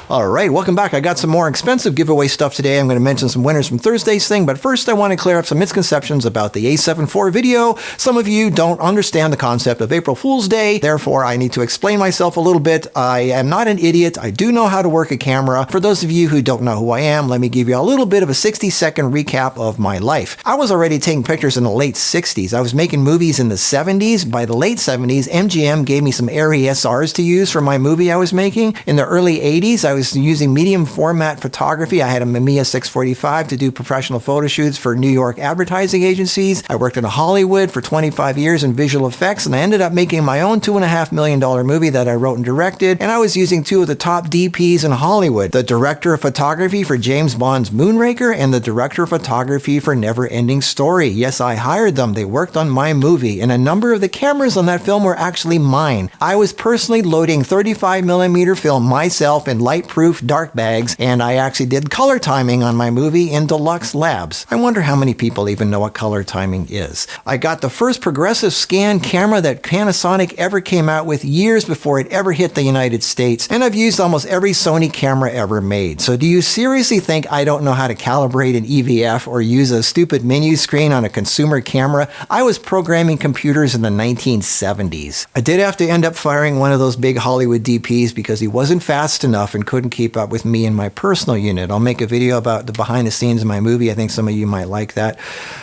All right, welcome back. I got some more expensive giveaway stuff today. I'm going to mention some winners from Thursday's thing, but first I want to clear up some misconceptions about the A7 IV video. Some of you don't understand the concept of April Fool's Day, therefore I need to explain myself a little bit. I am not an idiot. I do know how to work a camera. For those of you who don't know who I am, let me give you a little bit of a 60-second recap of my life. I was already taking pictures in the late 60s. I was making movies in the 70s. By the late 70s, MGM gave me some Arri SRs to use for my movie I was making. In the early 80s, I was using medium format photography. I had a Mamiya 645 to do professional photo shoots for New York advertising agencies. I worked in Hollywood for 25 years in visual effects, and I ended up making my own $2.5 million movie that I wrote and directed, and I was using two of the top DPs in Hollywood, the director of photography for James Bond's Moonraker and the director of photography for Never Ending Story. Yes, I hired them. They worked on my movie, and a number of the cameras on that film were actually mine. I was personally loading 35mm film myself in light-proof dark bags, and I actually did color timing on my movie in Deluxe Labs. I wonder how many people even know what color timing is. I got the first progressive scan camera that Panasonic ever came out with years before it ever hit the United States, and I've used almost every Sony camera ever made. So do you seriously think I don't know how to calibrate an EVF or use a stupid menu screen on a consumer camera? I was programming computers in the 1970s. I did have to end up firing one of those big Hollywood DPs because he wasn't fast enough and couldn't keep up with me and my personal unit. I'll make a video about the behind the scenes of my movie. I think some of you might like that.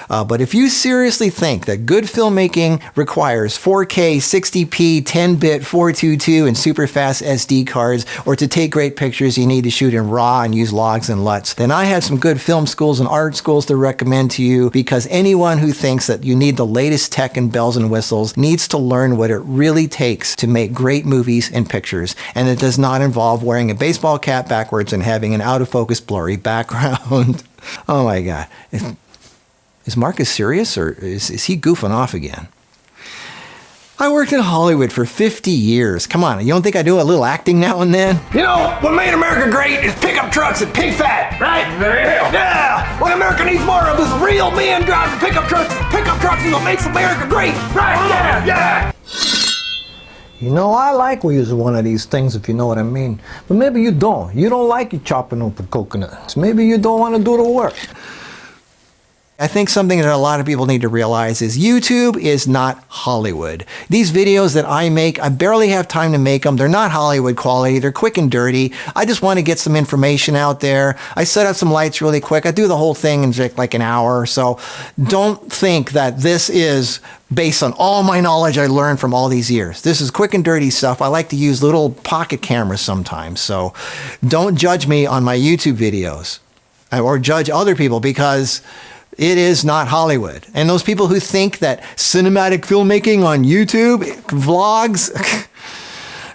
But if you seriously think that good filmmaking requires 4K, 60p, 10-bit, 422, and super fast SD cards, or to take great pictures you need to shoot in RAW and use logs and LUTs, then I have some good film schools and art schools to recommend to you, because anyone who thinks that you need the latest tech and bells and whistles needs to learn what it really takes to make great movies and pictures. And it does not involve wearing a baseball cap backwards and having an out-of-focus blurry background. Oh my God. Is Marcus serious, or is he goofing off again? I worked in Hollywood for 50 years. Come on, you don't think I do a little acting now and then? You know, what made America great is pickup trucks and pig fat, right? Yeah! What America needs more of is real men driving pickup trucks. Pickup trucks is what makes America great, right? Yeah! You know, I like using one of these things, if you know what I mean. But maybe you don't. You don't like it chopping open coconuts. Maybe you don't want to do the work. I think something that a lot of people need to realize is YouTube is not Hollywood. These videos that I make, I barely have time to make them. They're not Hollywood quality. They're quick and dirty. I just want to get some information out there. I set up some lights really quick. I do the whole thing in like an hour or so. Don't think that this is based on all my knowledge I learned from all these years. This is quick and dirty stuff. I like to use little pocket cameras sometimes. So don't judge me on my YouTube videos or judge other people, because it is not Hollywood. And those people who think that cinematic filmmaking on YouTube, vlogs,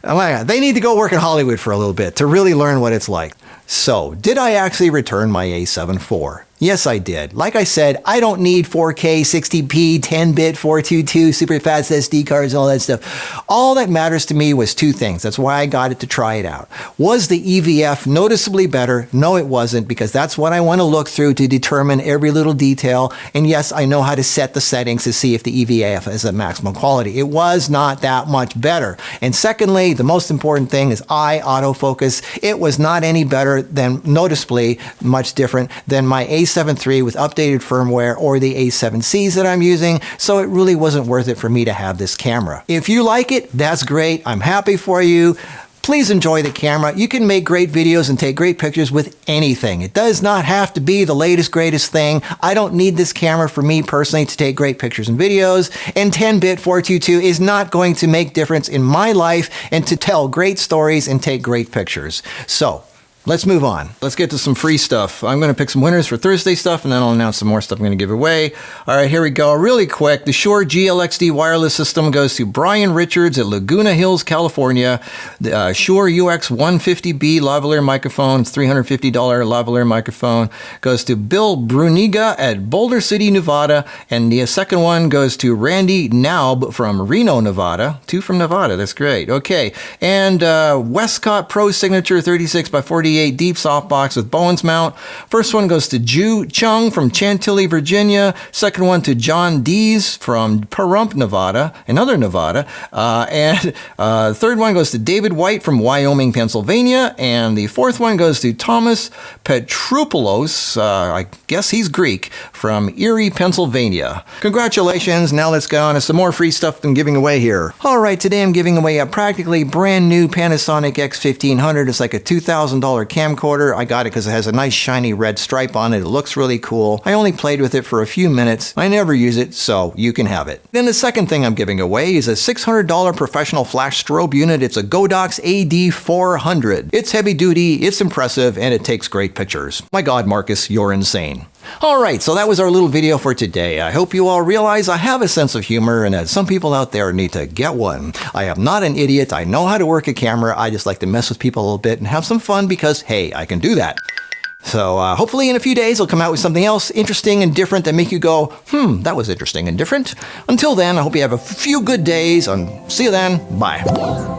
oh my God, they need to go work in Hollywood for a little bit to really learn what it's like. So, did I actually return my A7 IV? Yes, I did. Like I said, I don't need 4K, 60p, 10-bit, 422, super fast SD cards, all that stuff. All that matters to me was two things. That's why I got it, to try it out. Was the EVF noticeably better? No, it wasn't, because that's what I want to look through to determine every little detail. And yes, I know how to set the settings to see if the EVF is at maximum quality. It was not that much better. And secondly, the most important thing is eye autofocus. It was not any better than, noticeably much different than my A7 III with updated firmware or the A7Cs that I'm using, so it really wasn't worth it for me to have this camera. If you like it, that's great. I'm happy for you. Please enjoy the camera. You can make great videos and take great pictures with anything. It does not have to be the latest, greatest thing. I don't need this camera for me personally to take great pictures and videos, and 10-bit 422 is not going to make difference in my life and to tell great stories and take great pictures. So, let's move on. Let's get to some free stuff. I'm going to pick some winners for Thursday stuff, and then I'll announce some more stuff I'm going to give away. All right, here we go. Really quick. The Shure GLXD wireless system goes to Brian Richards at Laguna Hills, California. The Shure UX 150B lavalier microphone, $350 lavalier microphone, goes to Bill Bruniga at Boulder City, Nevada. And the second one goes to Randy Naub from Reno, Nevada. 2 from Nevada. That's great. Okay. And Westcott Pro Signature 36x48 38 deep softbox with Bowen's mount. First one goes to Ju Chung from Chantilly, Virginia. Second one to John Dees from Pahrump, Nevada, another Nevada. And third one goes to David White from Wyoming, Pennsylvania. And the fourth one goes to Thomas Petropoulos, I guess he's Greek, from Erie, Pennsylvania. Congratulations. Now let's go on to some more free stuff I'm giving away here. All right, today I'm giving away a practically brand new Panasonic X1500. It's like a $2,000 camcorder. I got it because it has a nice shiny red stripe on it. It looks really cool. I only played with it for a few minutes. I never use it, so you can have it. Then the second thing I'm giving away is a $600 professional flash strobe unit. It's a Godox AD400. It's heavy duty, it's impressive, and it takes great pictures. My God, Marcus, you're insane. Alright, so that was our little video for today. I hope you all realize I have a sense of humor and that some people out there need to get one. I am not an idiot. I know how to work a camera. I just like to mess with people a little bit and have some fun because, hey, I can do that. So hopefully in a few days I'll come out with something else interesting and different that make you go, that was interesting and different. Until then, I hope you have a few good days and see you then. Bye.